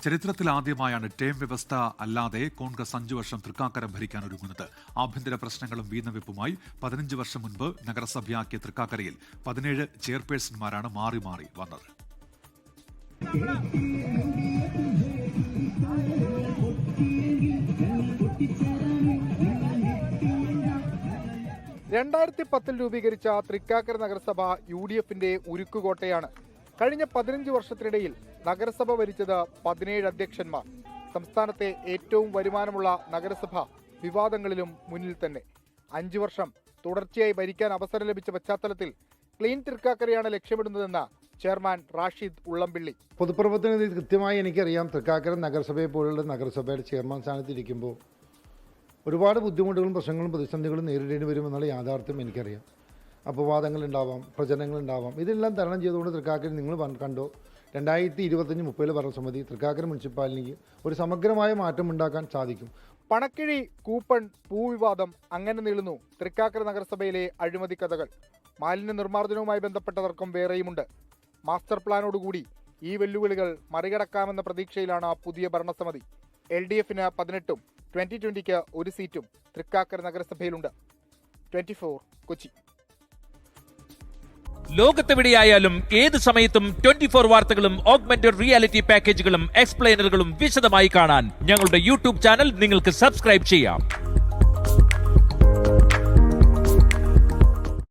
ചരിത്രത്തിലാദ്യമായാണ് term വ്യവസ്ഥ അല്ലാതെ കോൺഗ്രസ് 5 വർഷം തൃക്കാക്കര ഭരിക്കാൻ ഒരുങ്ങുന്നത്. ആഭ്യന്തര പ്രശ്നങ്ങളും വീതവെപ്പുമായി 15 വർഷം മുൻപ് നഗരസഭയാക്കിയ തൃക്കാക്കരയിൽ 17 ചെയർപേഴ്സൺമാരാണ് മാറി മാറി വന്നത്. രൂപീകരിച്ച തൃക്കാക്കര നഗരസഭ UDFന്റെ ഉരുക്കുകോട്ടയാണ്. കഴിഞ്ഞ 15 വർഷത്തിനിടയിൽ നഗരസഭ ഭരിച്ചത് 17 അധ്യക്ഷന്മാർ. സംസ്ഥാനത്തെ ഏറ്റവും വരുമാനമുള്ള നഗരസഭ വിവാദങ്ങളിലും മുന്നിൽ തന്നെ. 5 വർഷം തുടർച്ചയായി ഭരിക്കാൻ അവസരം ലഭിച്ച പശ്ചാത്തലത്തിൽ ക്ലീൻ തൃക്കാക്കരയാണ് ലക്ഷ്യമിടുന്നതെന്ന് ചെയർമാൻ റാഷിദ് ഉള്ളംപിള്ളി. പൊതുപ്രവർത്തനത്തിൽ കൃത്യമായി എനിക്കറിയാം, തൃക്കാക്കര നഗരസഭയെ പോലുള്ള നഗരസഭയുടെ ചെയർമാൻ സ്ഥാനത്തിരിക്കുമ്പോൾ ഒരുപാട് ബുദ്ധിമുട്ടുകളും പ്രശ്നങ്ങളും പ്രതിസന്ധികളും നേരിടേണ്ടി വരുമെന്നുള്ള യാഥാർത്ഥ്യം എനിക്കറിയാം. അപവാദങ്ങളുണ്ടാവാം, പ്രചരണങ്ങളുണ്ടാവാം. ഇതെല്ലാം തരണം ചെയ്തുകൊണ്ട് തൃക്കാക്കര നിങ്ങൾ കണ്ടോ 2025-30 ഭരണസമിതി തൃക്കാക്കര മുനിസിപ്പാലിറ്റിക്ക് ഒരു സമഗ്രമായ മാറ്റം ഉണ്ടാക്കാൻ സാധിക്കും. പണക്കിഴി, കൂപ്പൺ, ഭൂവിവാദം അങ്ങനെ നീളുന്നു തൃക്കാക്കര നഗരസഭയിലെ അഴിമതി കഥകൾ. മാലിന്യ നിർമ്മാർജ്ജനവുമായി ബന്ധപ്പെട്ട തർക്കം വേറെയുമുണ്ട്. മാസ്റ്റർ പ്ലാനോടുകൂടി ഈ വെല്ലുവിളികൾ മറികടക്കാമെന്ന പ്രതീക്ഷയിലാണ് പുതിയ ഭരണസമിതി. LDFന് 18ഉം 2020ക്ക് 1 സീറ്റും തൃക്കാക്കര നഗരസഭയിലുണ്ട്. 24 കൊച്ചി. ലോകത്തെവിടെയായാലും ഏത് സമയത്തും 24 വാർത്തകളും ഓഗ്മെന്റഡ് റിയാലിറ്റി പാക്കേജുകളും എക്സ്പ്ലെയിനറുകളും വിശദമായി കാണാൻ ഞങ്ങളുടെ YouTube ചാനൽ നിങ്ങൾക്ക് സബ്സ്ക്രൈബ് ചെയ്യാം.